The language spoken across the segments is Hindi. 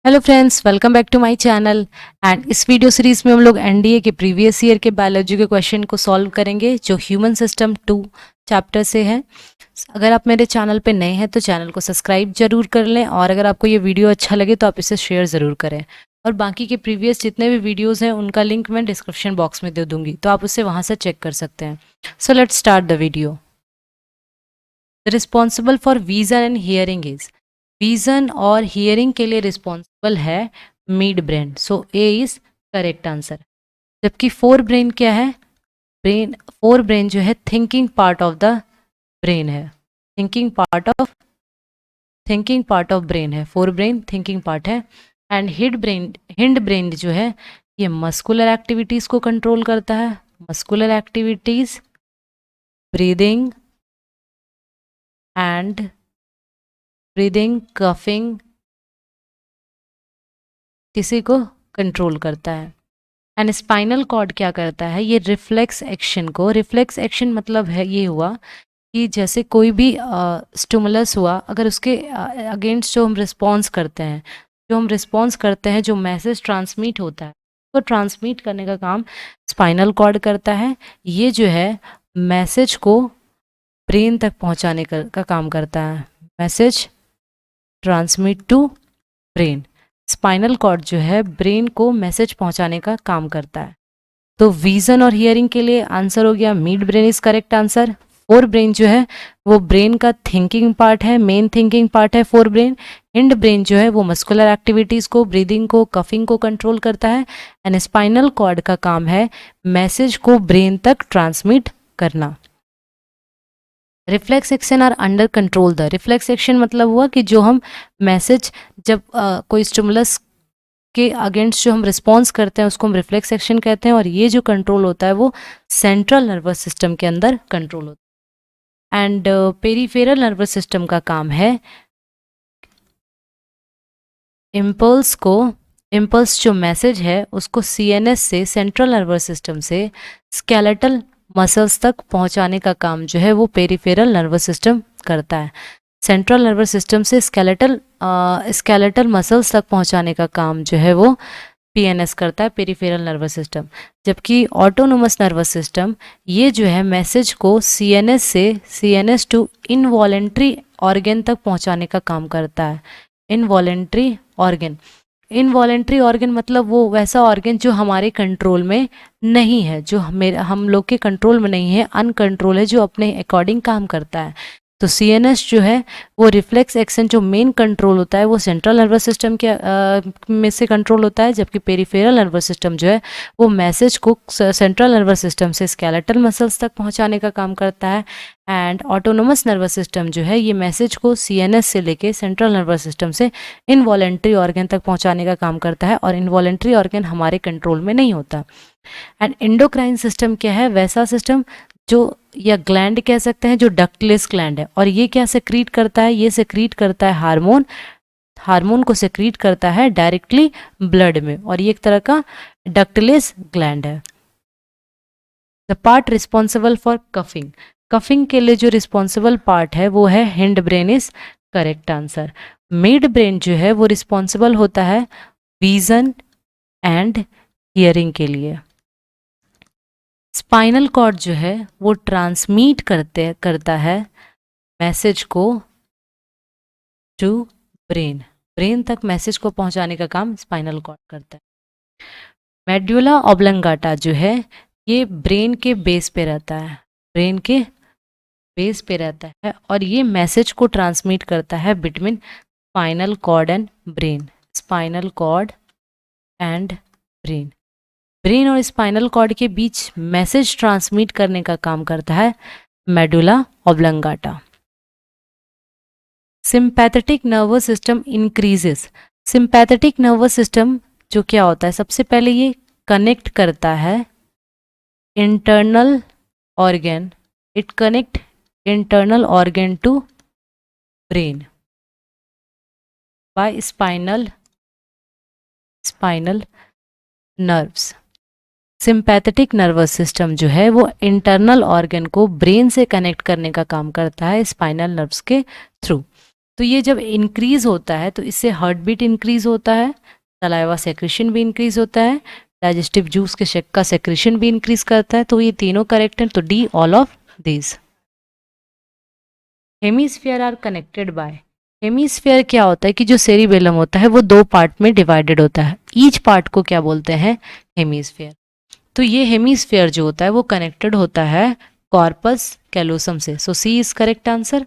Hello friends, welcome back to my channel. And इस वीडियो सीरीज में हम लोग एनडीए के प्रीवियस ईयर के बायोलॉजी के क्वेश्चन को सॉल्व करेंगे जो ह्यूमन सिस्टम 2 चैप्टर से है। अगर आप मेरे चैनल पे नए हैं तो चैनल को सब्सक्राइब जरूर कर लें, और अगर आपको ये वीडियो अच्छा लगे तो आप इसे शेयर ज़रूर करें। और बाकी के प्रीवियस जितने भी वीडियोज़ हैं उनका लिंक मैं डिस्क्रिप्शन बॉक्स में दे दूँगी, तो आप उसे वहाँ से चेक कर सकते हैं। So let's start the video. Responsible for vision and hearing is, vision और हियरिंग के लिए रिस्पॉन्सिबल है mid brain. So A is correct answer. जबकि फोर ब्रेन क्या है? फोर ब्रेन जो है thinking part of the brain है। थिंकिंग पार्ट ऑफ ब्रेन है। फोर ब्रेन थिंकिंग पार्ट है। एंड हिंड ब्रेन जो है ये मस्कुलर एक्टिविटीज को कंट्रोल करता है। Muscular activities, breathing and coughing, किसी को कंट्रोल करता है। एंड स्पाइनल कॉर्ड क्या करता है? ये रिफ्लेक्स एक्शन मतलब है ये हुआ कि जैसे कोई भी स्टिमुलस हुआ, अगर उसके अगेंस्ट जो हम रिस्पॉन्स करते हैं, जो मैसेज ट्रांसमिट होता है, तो ट्रांसमिट करने का काम स्पाइनल कॉर्ड करता है। ये जो है मैसेज को ब्रेन तक पहुंचाने का काम करता है। Message transmit to brain. Spinal cord जो है ब्रेन को मैसेज पहुंचाने का काम करता है। तो विजन और हियरिंग के लिए आंसर हो गया mid brain is correct answer. Fore brain जो है वो ब्रेन का थिंकिंग पार्ट है, मेन थिंकिंग पार्ट है फोर ब्रेन। हिंड ब्रेन जो है वो मस्कुलर एक्टिविटीज को, ब्रीदिंग को, कफिंग को कंट्रोल करता है। एंड स्पाइनल कॉर्ड का काम है मैसेज को ब्रेन तक ट्रांसमिट करना। Reflex action are under control the. Reflex action मतलब हुआ कि जो हम मैसेज, जब कोई स्टिमुलस के अगेंस्ट जो हम रिस्पॉन्स करते हैं उसको हम रिफ्लेक्स एक्शन कहते हैं, और ये जो कंट्रोल होता है वो सेंट्रल नर्वस सिस्टम के अंदर कंट्रोल होता है। एंड पेरिफेरल नर्वस सिस्टम का काम है इम्पल्स जो मैसेज है उसको सीएनएस से, सेंट्रल नर्वस सिस्टम से स्केलेटल मसल्स तक पहुंचाने का काम जो है वो पेरिफेरल नर्वस सिस्टम करता है। सेंट्रल नर्वस सिस्टम से स्केलेटल मसल्स तक पहुंचाने का काम जो है वो पीएनएस करता है, पेरिफेरल नर्वस सिस्टम। जबकि ऑटोनोमस नर्वस सिस्टम ये जो है मैसेज को सीएनएस टू इनवॉलेंट्री ऑर्गन तक पहुंचाने का काम करता है। इनवॉलेंट्री ऑर्गन मतलब वो वैसा ऑर्गन जो हमारे कंट्रोल में नहीं है, जो हम लोग के कंट्रोल में नहीं है, अनकंट्रोल है, जो अपने अकॉर्डिंग काम करता है। तो सीएनएस जो है वो रिफ्लेक्स एक्शन, जो मेन कंट्रोल होता है वो सेंट्रल नर्वस सिस्टम के में से कंट्रोल होता है। जबकि पेरिफेरल नर्वस सिस्टम जो है वो मैसेज को सेंट्रल नर्वस सिस्टम से स्केलेटल मसल्स तक पहुंचाने का काम करता है। एंड ऑटोनोमस नर्वस सिस्टम जो है ये मैसेज को सीएनएस से लेके सेंट्रल नर्वस सिस्टम से इनवॉलेंट्री ऑर्गन तक पहुंचाने का काम करता है, और इनवॉलेंट्री ऑर्गन हमारे कंट्रोल में नहीं होता। एंड एंडोक्राइन सिस्टम क्या है? वैसा सिस्टम जो, या ग्लैंड कह सकते हैं, जो डक्टलेस ग्लैंड है। और ये क्या सेक्रीट करता है? ये सेक्रीट करता है हार्मोन को सेक्रीट करता है डायरेक्टली ब्लड में, और ये एक तरह का डक्टलेस ग्लैंड है। The part responsible for coughing के लिए जो रिस्पॉन्सिबल पार्ट है वो है hind brain is correct answer. Mid brain जो है वो रिस्पॉन्सिबल होता है विजन एंड हियरिंग के लिए। स्पाइनल कॉर्ड जो है वो ट्रांसमिट करता है मैसेज को टू ब्रेन तक मैसेज को पहुंचाने का काम स्पाइनल कॉर्ड करता है। मेड्यूला ऑब्लंगाटा जो है ये ब्रेन के बेस पे रहता है, और ये मैसेज को ट्रांसमिट करता है between spinal cord and brain और स्पाइनल कॉर्ड के बीच मैसेज ट्रांसमिट करने का काम करता है medulla oblongata. Sympathetic nervous system increases. Sympathetic nervous system जो क्या होता है? सबसे पहले ये कनेक्ट करता है internal organ, it connect internal organ to brain by spinal nerves. Sympathetic nervous system जो है वो इंटरनल ऑर्गन को ब्रेन से कनेक्ट करने का काम करता है स्पाइनल नर्व्स के थ्रू। तो ये जब इंक्रीज होता है तो इससे हार्ट बीट इंक्रीज होता है, सलाइवा सेक्रेशन भी इंक्रीज होता है, डाइजेस्टिव जूस के का सेक्रेशन भी इंक्रीज करता है। तो ये तीनों करेक्ट हैं, तो D all of this. Hemisphere are connected by, hemisphere क्या होता है कि जो सेरिबेलम होता है वो दो पार्ट में डिवाइडेड होता है, ईच पार्ट को क्या बोलते हैं, हेमीस्फीयर। तो ये हेमीस्फीयर जो होता है वो कनेक्टेड होता है कॉर्पस कैलोसम से, सो सी इज करेक्ट आंसर।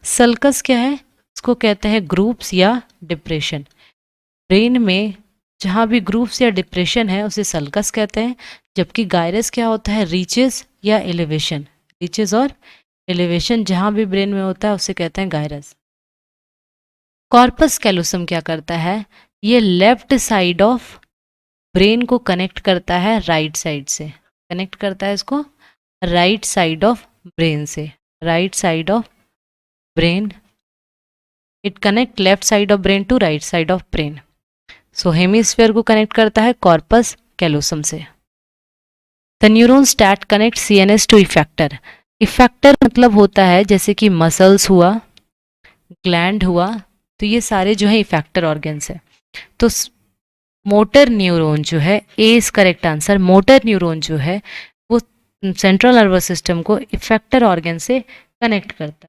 सल्कस क्या है, इसको कहते हैं ग्रुप्स या डिप्रेशन। ब्रेन में जहाँ भी ग्रुप्स या डिप्रेशन है उसे सल्कस कहते हैं, जबकि गायरस क्या होता है, रीचेस या एलिवेशन, रीचेस और एलिवेशन जहाँ भी ब्रेन में होता है उसे कहते हैं गायरस। कॉर्पस कैलोसम क्या करता है, ये लेफ्ट साइड ऑफ ब्रेन को कनेक्ट करता है राइट साइड से, कनेक्ट करता है इसको राइट साइड ऑफ ब्रेन से, right side of brain, it connect left side of brain to right side of brain. So hemisphere को कनेक्ट करता है कॉर्पस कैलोसम से। The neuron stat connect CNS to effector, effector मतलब होता है जैसे कि मसल्स हुआ, ग्लैंड हुआ, तो ये सारे जो है इफेक्टर ऑर्गन्स है। तो मोटर न्यूरॉन जो है, A is correct answer, motor neuron जो है वो सेंट्रल नर्वस सिस्टम को इफेक्टर ऑर्गन से कनेक्ट करता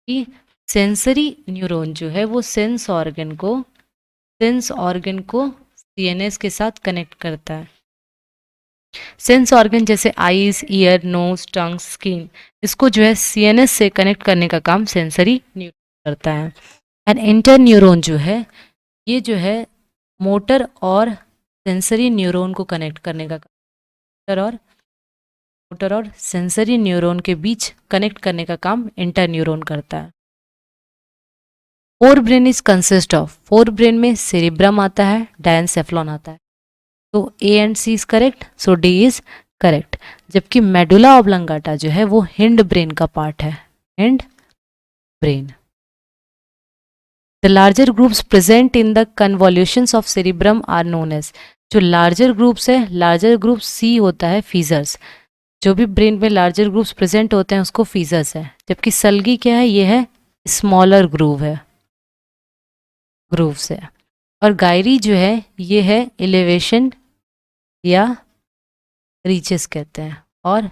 है। सेंसरी न्यूरॉन जो है वो सेंस ऑर्गन को सीएनएस के साथ कनेक्ट करता है। सेंस ऑर्गन जैसे आईज, ईयर, नोज, टंग, स्किन, इसको जो है सीएनएस से कनेक्ट करने का काम सेंसरी न्यूरॉन करता है। एंड इंटर न्यूरॉन जो है ये जो है मोटर और सेंसरी न्यूरॉन को कनेक्ट करने का काम, मोटर और सेंसरी न्यूरॉन के बीच कनेक्ट करने का काम इंटर न्यूरॉन करता है। Fore brain is consist of, fore brain में सेरिब्रम आता है, डायनसेफ्लॉन आता है, तो A and C is correct, so D is correct. जबकि मेडुला ऑब्लंगाटा जो है वो हिंड ब्रेन का पार्ट है, hind brain. The larger groups present in the convolutions of cerebrum are known as, जो लार्जर ग्रुप्स है, लार्जर ग्रुप सी होता है फीजर्स, जो भी ब्रेन में लार्जर ग्रुप्स प्रेजेंट होते हैं उसको फीजर्स है। जबकि सल्गी क्या है, ये है स्मॉलर ग्रूव है, ग्रूव्स है। और गायरी जो है ये है एलिवेशन या रीचेस कहते हैं, और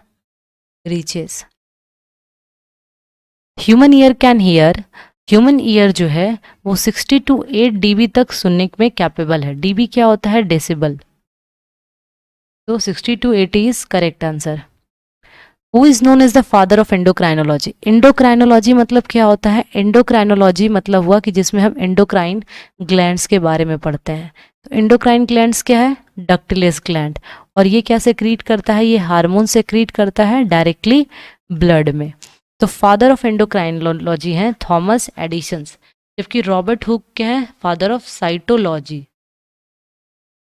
reaches. Human ear can hear, human ear जो है वो 60 to 8 dB तक सुनने में कैपेबल है। dB क्या होता है, डेसिबल, तो 60 to 80 is correct answer. Who is known as the father of endocrinology, endocrinology मतलब क्या होता है, एंडोक्राइनोलॉजी मतलब हुआ कि जिसमें हम एंडोक्राइन ग्लैंड्स के बारे में पढ़ते हैं। तो एंडोक्राइन ग्लैंड्स क्या है, डक्टिलेस ग्लैंड, और ये क्या सेक्रीट करता है, ये हार्मोन सेक्रीट करता है डायरेक्टली ब्लड में। तो फादर ऑफ एंडोक्राइनोलॉजी हैं थॉमस एडिसन्स, जबकि रॉबर्ट हुक क्या है, father of cytology.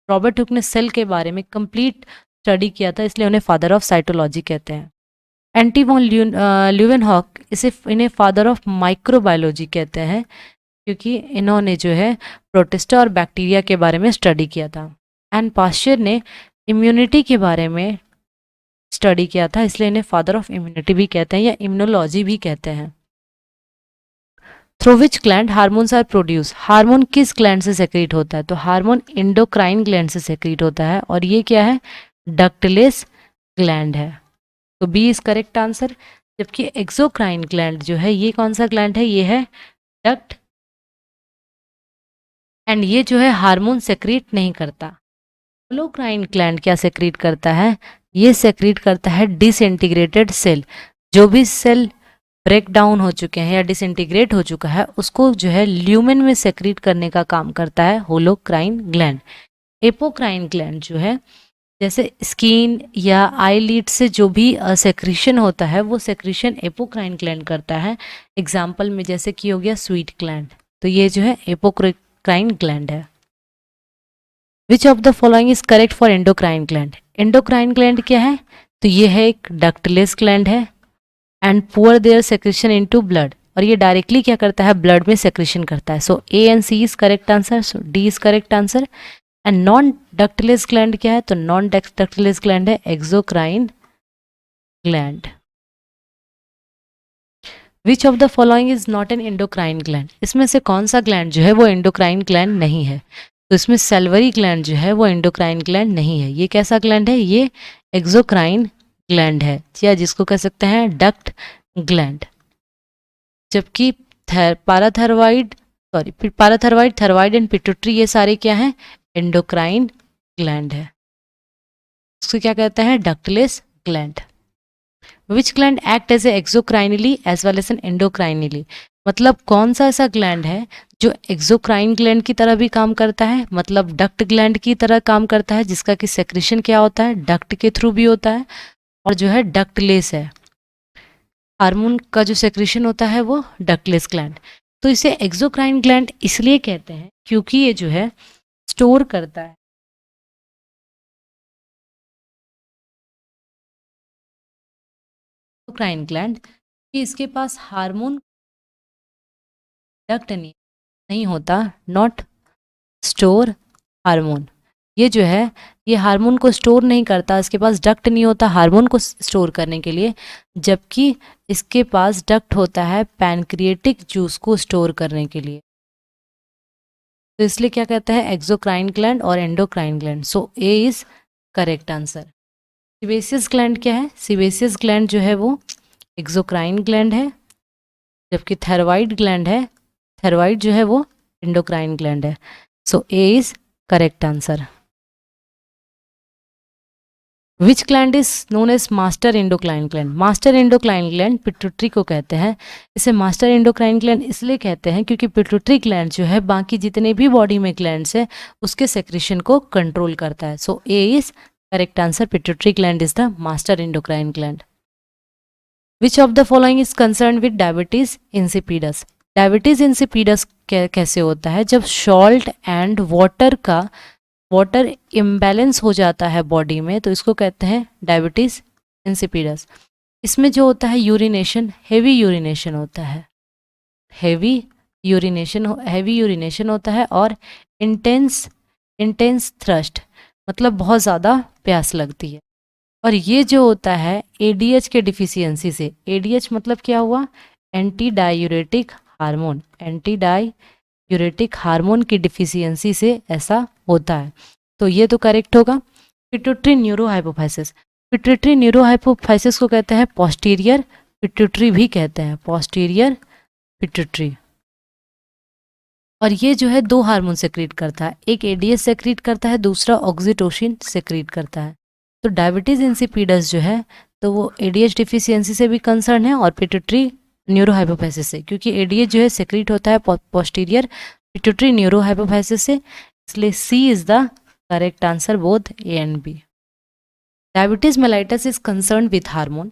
Robert Hooke ने सेल के बारे में कंप्लीट स्टडी किया था, इसलिए उन्हें फादर ऑफ साइटोलॉजी कहते हैं। एंटी वॉन ल्यूवेनहॉक इन्हें फादर ऑफ माइक्रोबायोलॉजी कहते हैं, क्योंकि इन्होंने जो है प्रोटिस्टा और बैक्टीरिया के बारे में स्टडी किया था। एंड पाश्चर ने इम्यूनिटी के बारे में स्टडी किया था, इसलिए इन्हें फादर ऑफ इम्यूनिटी भी कहते हैं या इम्यूनोलॉजी भी कहते हैं। Through which gland hormones are produce, hormone किस ग्लैंड से सेक्रीट होता है, तो हार्मोन एंडोक्राइन ग्लैंड से सेक्रीट होता है, और ये क्या है, डक्टिलेस ग्लैंड है, तो बी इज करेक्ट आंसर। जबकि एक्सोक्राइन ग्लैंड जो है ये कौन सा ग्लैंड है, ये है डक्ट, एंड ये जो है हार्मोन सेक्रीट नहीं करता। होलोक्राइन ग्लैंड क्या सेक्रीट करता है, ये सेक्रीट करता है डिसइंटीग्रेटेड सेल, जो भी सेल ब्रेक डाउन हो चुके हैं या डिसइंटीग्रेट हो चुका है उसको जो है ल्यूमेन में सेक्रीट करने का काम करता है होलोक्राइन ग्लैंड। एपोक्राइन ग्लैंड जो है जैसे स्किन या आईलिड से जो भी सेक्रीशन होता है वो सेक्रीशन एपोक्राइन ग्लैंड करता है। एग्जाम्पल में जैसे कि हो गया स्वीट ग्लैंड, तो ये जो है एपोक्राइन ग्लैंड है। Which of the following is correct for endocrine gland, endocrine gland क्या है, तो ये है एक डक्टलेस ग्लैंड है and pour their secretion into blood, और ये डायरेक्टली क्या करता है, ब्लड में सेक्रेशन करता है। So A and C is correct answer, so D is correct answer. And non ductless gland क्या है? तो नॉन डक्टिलिस ग्लैंड है exocrine gland. Which of the following is not an endocrine gland? इसमें से कौन सा ग्लैंड जो है वो एंडोक्राइन ग्लैंड नहीं है? तो इसमें सैल्वरी ग्लैंड जो है वो एंडोक्राइन ग्लैंड नहीं है। ये कैसा ग्लैंड है? ये एक्सोक्राइन ग्लैंड है, या जिसको कह सकते हैं डक्ट ग्लैंड। जबकि पाराथायरॉइड थायराइड एंड पिट्यूटरी ये सारे क्या हैं? एंडोक्राइन ग्लैंड है। उसको क्या कहते हैं? Ductless gland. Which gland act as a exocrinely as well as an endocrinely? मतलब कौन सा ऐसा ग्लैंड है जो एक्सोक्राइन ग्लैंड की तरह भी काम करता है, मतलब डक्ट ग्लैंड की तरह काम करता है, जिसका कि सेक्रेशन क्या होता है? डक्ट के थ्रू भी होता है, और जो है डक्टलेस है। हार्मोन का जो सेक्रेशन होता है वो डक्टलेस ग्लैंड। तो इसे एक्सोक्राइन ग्लैंड इसलिए कहते हैं क्योंकि ये जो है स्टोर करता है एक्सोक्राइन ग्लैंड कि इसके पास हार्मोन डक्ट नहीं होता, नॉट स्टोर हार्मोन। ये जो है ये हार्मोन को स्टोर नहीं करता, इसके पास डक्ट नहीं होता हार्मोन को स्टोर करने के लिए, जबकि इसके पास डक्ट होता है पैनक्रिएटिक जूस को स्टोर करने के लिए। तो इसलिए क्या कहता है? एक्सोक्राइन ग्लैंड और endocrine gland. So A is correct answer. Sebaceous gland क्या है? सिबेसियस ग्लैंड जो है वो एक्सोक्राइन ग्लैंड है, जबकि थायराइड ग्लैंड है, थायराइड जो है वो एंडोक्राइन ग्लैंड है। So A is correct answer. Which gland is known as master endocrine gland? Master endocrine gland pituitary को कहते हैं। इसे मास्टर एंडोक्राइन ग्लैंड इसलिए कहते हैं क्योंकि पिट्यूटरी ग्लैंड जो है बाकी जितने भी बॉडी में ग्लैंड्स है उसके सेक्रेशन को कंट्रोल करता है। So A is correct answer. Pituitary gland is the master endocrine gland. Which of the following is concern with diabetes insipidus? Diabetes insipidus कैसे होता है? जब सॉल्ट एंड वाटर इम्बैलेंस हो जाता है बॉडी में, तो इसको कहते हैं डायबिटीज इंसिपिडस। इसमें जो होता है यूरिनेशन, हेवी यूरिनेशन होता है, हेवी यूरिनेशन होता है, और इंटेंस थ्रस्ट, मतलब बहुत ज़्यादा प्यास लगती है। और ये जो होता है एडीएच के डिफिशियंसी से, एडीएच मतलब क्या हुआ? Anti diuretic hormone, anti diuretic hormone की डिफिशियंसी से ऐसा होता है। तो ये तो करेक्ट होगा। पिट्यूटरी न्यूरोहाइपोफाइसिस, पिट्यूटरी न्यूरोहाइपोफाइसिस को कहते हैं पोस्टीरियर पिट्यूटरी भी कहते हैं, पोस्टीरियर पिट्यूटरी। और ये जो है दो हार्मोन सेक्रेट करता है, एक एडीएच सेक्रेट करता है, दूसरा ऑक्सीटोसिन सेक्रेट करता है। तो डायबिटीज इंसिपिडस जो है तो वो एडीएच डिफिशियंसी से भी कंसर्न है और पिट्यूटरी न्यूरोहाइपोफाइसिस से, क्योंकि एडीएच जो है सेक्रेट होता है पोस्टीरियर पिट्यूटरी न्यूरोहाइपोफाइसिस से, इसलिए C is the correct answer, both A and B. Diabetes mellitus is concern with hormone.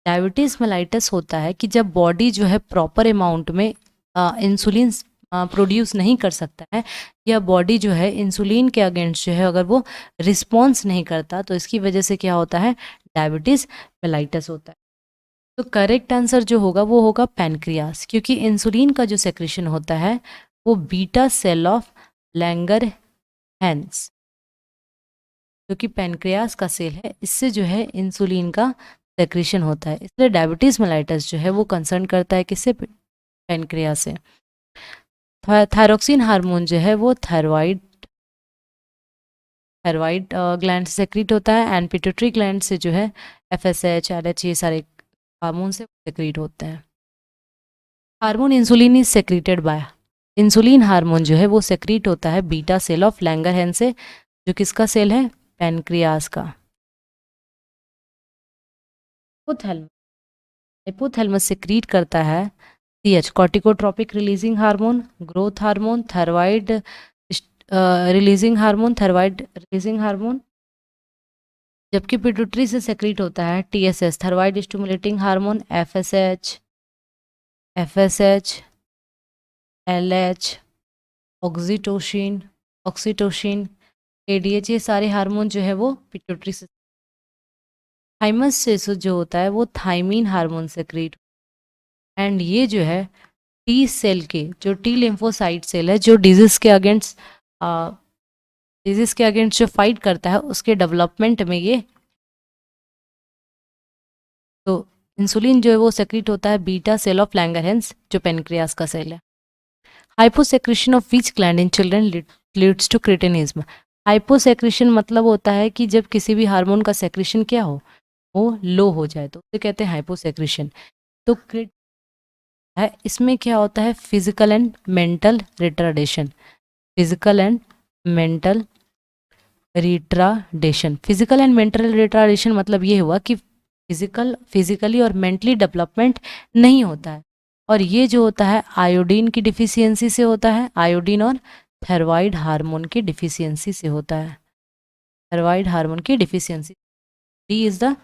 Diabetes mellitus होता है कि जब बॉडी जो है प्रॉपर अमाउंट में इंसुलिन प्रोड्यूस नहीं कर सकता है, या बॉडी जो है इंसुलिन के अगेंस्ट जो है अगर वो रिस्पॉन्स नहीं करता, तो इसकी वजह से क्या होता है? डायबिटीज मेलाइटस होता है। तो करेक्ट आंसर जो होगा वो होगा पैनक्रियास, क्योंकि इंसुलिन का जो सेक्रेशन होता है वो बीटा सेल ऑफ लैंगरहैंस, जो कि पैनक्रियास का सेल है, इससे जो है इंसुलिन का सेक्रेशन होता है। इसलिए डायबिटीज मेलाइटस जो है वो कंसर्न करता है किससे? पैनक्रियास से। थायरोक्सिन हार्मोन जो है वो थायराइड ग्लैंड से सेक्रेट होता है, एंड पिट्यूटरी ग्लैंड से जो है एफएसएच, एलएच, ये सारे हार्मोन से सेक्रेट होते हैं। Hormone insulin is secreted bye, insulin hormone जो है वो सेक्रेट होता है बीटा सेल ऑफ लैंगरहैंस से, जो किसका सेल है? पैनक्रियास का। हाइपोथैलेमस सेक्रेट करता है CH, corticotropic releasing hormone, growth hormone, thyroid releasing hormone, thyroid releasing hormone, जबकि पिट्यूटरी से सेक्रेट होता है TSH, thyroid stimulating hormone, FSH, LH, oxytocin, ADH, ये सारे हार्मोन जो है वो पिट्यूटरी से। थाइमस से जो होता है वो थाइमीन हार्मोन सेक्रेट, एंड ये जो है टी सेल के, जो टी लिम्फोसाइट सेल है जो डिजीज के अगेंस्ट डिजीज के अगेंस्ट जो फाइट करता है उसके डेवलपमेंट में ये, तो इंसुलिन जो है वो सेक्रेट होता है बीटा सेल ऑफ लैंगरहैंस जो पेनक्रियास का सेल है। Hyposecretion of which gland in children leads to cretinism. Hyposecretion मतलब होता है कि जब किसी भी हार्मोन का सेक्रेशन क्या हो, वो लो हो जाए, तो उसे कहते हैं हाइपोसेक्रेशन। तो क्रिट है, इसमें क्या होता है, physical and mental retardation. Physical and mental retardation, physical and mental retardation मतलब ये हुआ कि फिजिकली और मेंटली डेवलपमेंट नहीं होता है, और ये जो होता है आयोडीन की डिफिशियंसी से होता है, आयोडीन और थायराइड हार्मोन की डिफिशियंसी से होता है, थायराइड हार्मोन की deficiency. D is the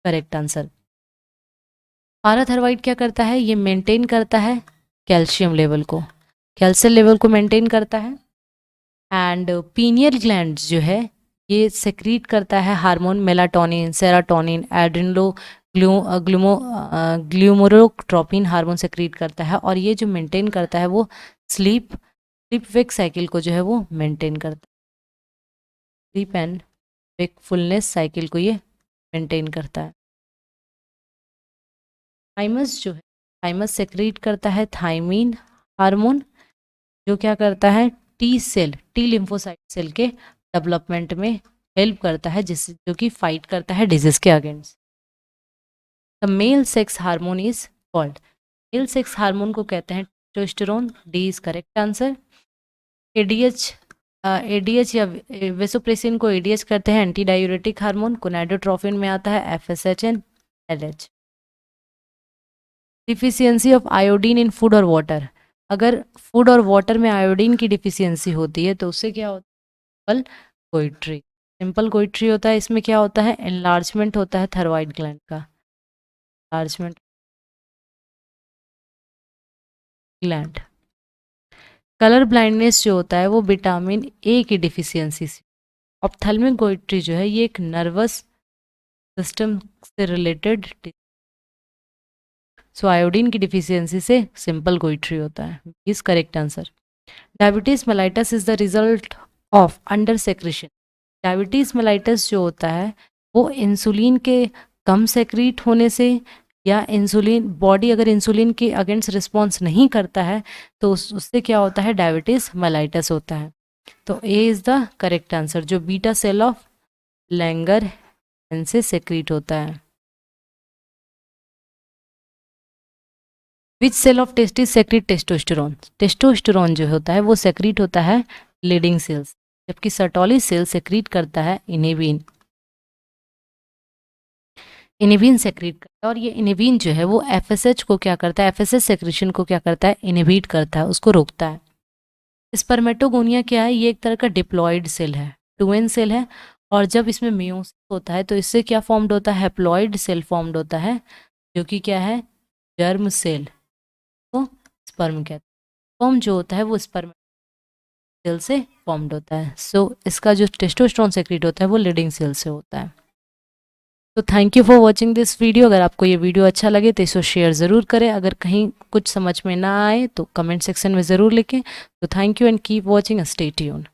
correct answer. Parathyroid क्या करता है, ये मेंटेन करता है कैल्शियम लेवल को, कैल्शियम लेवल को मेंटेन करता है। एंड पीनियल ग्लैंड जो है ये सेक्रीट करता है hormone melatonin, serotonin, adrenoglomerulotropin hormone secrete करता है, और ये जो मेंटेन करता है वो स्लीप वेक साइकिल को जो है वो मेंटेन करता है, स्लीप एंड वेकफुलनेस साइकिल को ये मेंटेन करता है। थाइमस जो है, थाइमस सेक्रीट करता है थाइमीन हार्मोन, जो क्या करता है T cell, T lymphocyte cell के डेवलपमेंट में हेल्प करता है, जिससे जो कि फाइट करता है डिजीज के against. The male sex hormone is called, male sex hormone को कहते हैं testosterone. D is correct answer. ADH या वेसोप्रेसिन को एडीएच करते हैं एंटी डायूरेटिक हार्मोन, गोनाडोट्रोफिन में आता है FSH and LH. Deficiency of iodine in food और वाटर, अगर फूड और वाटर में आयोडीन की डिफिशियंसी होती है तो उससे क्या होता है, सिंपल गोइट्री, सिंपल गोइट्री होता है। इसमें क्या होता है, एनलार्जमेंट होता है थायराइड ग्लैंड का, एनलार्जमेंट ग्लैंड। कलर ब्लाइंडनेस जो होता है वो विटामिन ए की डिफिशियंसी से। ऑप्थेल्मिक गोइट्री जो है ये एक नर्वस सिस्टम से रिलेटेड, सो आयोडीन की डिफिशियंसी से सिंपल गोइट्री होता है, is correct answer. Diabetes mellitus is the result of under secretion. Diabetes mellitus जो होता है वो इंसुलिन के कम सेक्रीट होने से, या इंसुलिन बॉडी अगर इंसुलिन के अगेंस्ट रिस्पॉन्स नहीं करता है तो उससे क्या होता है, डायबिटीज मेलाइटस होता है। तो A is the correct answer, जो बीटा सेल ऑफ लैंगरहैंस से सेक्रीट होता है। Which cell of testis secrete testosterone, testosterone जो होता है वो सेक्रीट होता है लीडिंग सेल्स, जबकि सर्टोली सेल सेक्रीट करता है इनिबिन, इनिबिन सेक्रीट करता है। और ये इनिबिन जो है वो एफएसएच को क्या करता है, एफएसएच सेक्रेशन को क्या करता है, इनिबिट करता है, उसको रोकता है। स्पर्मेटोगोनिया क्या है, ये एक तरह का डिप्लॉयड सेल है, 2n सेल है, और जब इसमें मेयोसिस होता है तो इससे क्या फॉर्म्ड होता है, हैप्लॉइड सेल फॉर्म्ड होता है, जो कि क्या है, जर्म सेल को स्पर्म कहते हैं। स्पर्म जो होता है वो स्पर्म सेल से फॉर्म्ड होता है। सो इसका जो टेस्टोस्टेरोन सेक्रेट होता है वो लीडिंग सेल से होता है। तो thank you for watching this video. अगर आपको ये वीडियो अच्छा लगे तो इसको शेयर ज़रूर करें, अगर कहीं कुछ समझ में ना आए तो कमेंट सेक्शन में ज़रूर लिखें। तो thank you and keep watching, stay tuned.